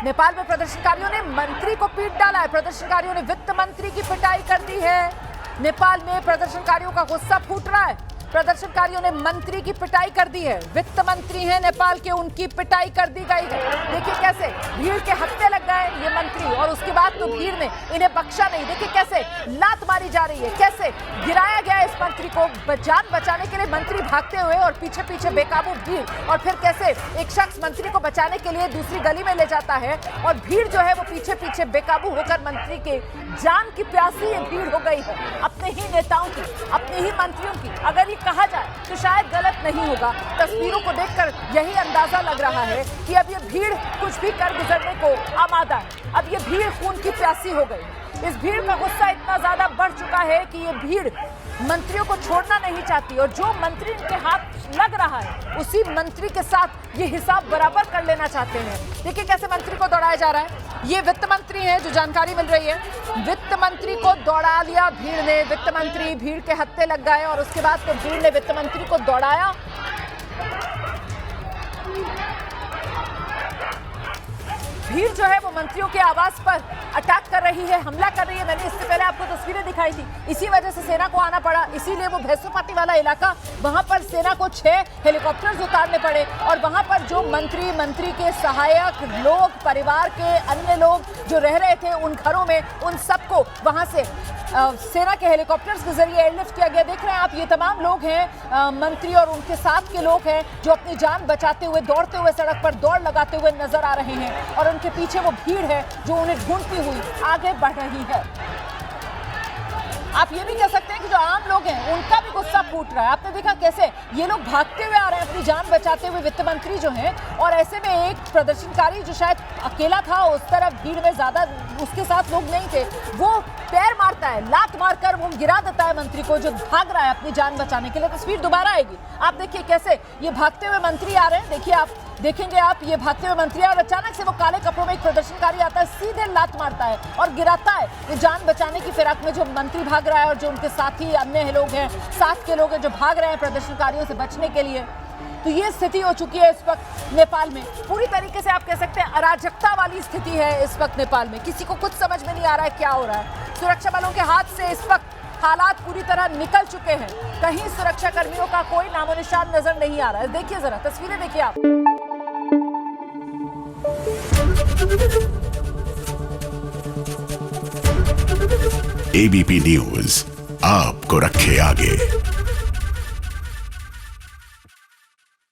नेपाल में प्रदर्शनकारियों ने मंत्री को पीट डाला है। प्रदर्शनकारियों ने वित्त मंत्री की पिटाई कर दी है। नेपाल में प्रदर्शनकारियों का गुस्सा फूट रहा है। प्रदर्शनकारियों ने मंत्री की पिटाई कर दी है। वित्त मंत्री हैं नेपाल के, उनकी पिटाई कर दी गई है। देखिए कैसे भीड़ के हत्थे लग गए ये मंत्री, और उसके बाद तो भीड़ ने इन्हें बख्शा नहीं। देखिए कैसे लात मारी जा रही है, कैसे गिराया गया इस मंत्री को। जान बचाने के लिए मंत्री भागते हुए और पीछे पीछे बेकाबू भीड़, और फिर कैसे एक शख्स मंत्री को बचाने के लिए दूसरी गली में ले जाता है और भीड़ जो है वो पीछे पीछे बेकाबू होकर मंत्री के जान की प्यासी ये भीड़ हो गई है, अपने ही नेताओं की, अपने ही मंत्रियों की। अगर ये कहा जाए तो शायद गलत नहीं होगा। तस्वीरों को देखकर यही अंदाजा लग रहा है कि अब ये भीड़ कुछ भी कर गुजरने को आमादा है। अब ये भीड़ खून की प्यासी हो गई। इस भीड़ का गुस्सा इतना ज्यादा बढ़ चुका है कि ये भीड़ मंत्रियों को छोड़ना नहीं चाहती, और जो मंत्री इनके हाथ लग रहा है उसी मंत्री के साथ ये हिसाब बराबर कर लेना चाहते हैं। देखिए कैसे मंत्री को दौड़ाया जा रहा है। ये वित्त मंत्री हैं, जो जानकारी मिल रही है। वित्त मंत्री को दौड़ा लिया भीड़ ने। वित्त मंत्री भीड़ के हत्थे लग गए और उसके बाद तो भीड़ ने वित्त मंत्री को दौड़ाया। भीड़ जो है वो मंत्रियों के आवास पर अटैक कर रही है, हमला कर रही है। मैंने इससे पहले आपको तस्वीरें दिखाई थी। इसी वजह से सेना को आना पड़ा, इसीलिए वो भैंसोपाटी वाला इलाका, वहां पर सेना को 6 हेलीकॉप्टर्स उतारने पड़े, और वहां पर जो मंत्री के सहायक लोग, परिवार के अन्य लोग जो रह रहे थे उन घरों में, उन सबको वहां से सेना के हेलीकॉप्टर्स के जरिए एयरलिफ्ट किया गया। देख रहे हैं आप, ये तमाम लोग हैं, मंत्री और उनके साथ के लोग हैं, जो अपनी जान बचाते हुए दौड़ते हुए सड़क पर दौड़ लगाते हुए नजर आ रहे हैं, और उनके पीछे वो भीड़ है जो उन्हें ढूंढती हुई आगे बढ़ रही है। आप ये भी कह सकते हैं कि जो आम लोग हैं उनका भी गुस्सा फूट रहा है। आपने देखा कैसे ये लोग भागते हुए आ रहे हैं, अपनी जान बचाते हुए, वित्त मंत्री जो हैं, और ऐसे में एक प्रदर्शनकारी जो शायद अकेला था, उस तरफ भीड़ में ज्यादा उसके साथ लोग नहीं थे, वो पैर मारता है, लात मारकर वो गिरा देता है मंत्री को, जो भाग रहा है अपनी जान बचाने के लिए। तस्वीर दोबारा आएगी, आप देखिए कैसे ये भागते हुए मंत्री आ रहे हैं। देखिए आप देखेंगे आप, ये भागते हुए मंत्री, और अचानक से वो काले कपड़ों में एक प्रदर्शनकारी आता है, सीधे लात मारता है और गिराता है। ये जान बचाने की फिराक में जो मंत्री भाग रहा है, और जो उनके साथी अन्य लोग हैं, साथ के लोग हैं, जो भाग रहे हैं प्रदर्शनकारियों से बचने के लिए। तो ये स्थिति हो चुकी है इस वक्त नेपाल में। पूरी तरीके से आप कह सकते हैं अराजकता वाली स्थिति है इस वक्त नेपाल में। किसी को कुछ समझ में नहीं आ रहा है क्या हो रहा है। सुरक्षा बलों के हाथ से इस वक्त हालात पूरी तरह निकल चुके हैं। कहीं सुरक्षा कर्मियों का कोई नामो निशान नजर नहीं आ रहा है। देखिए जरा तस्वीरें देखिए आप। एबीपी न्यूज आपको रखे आगे।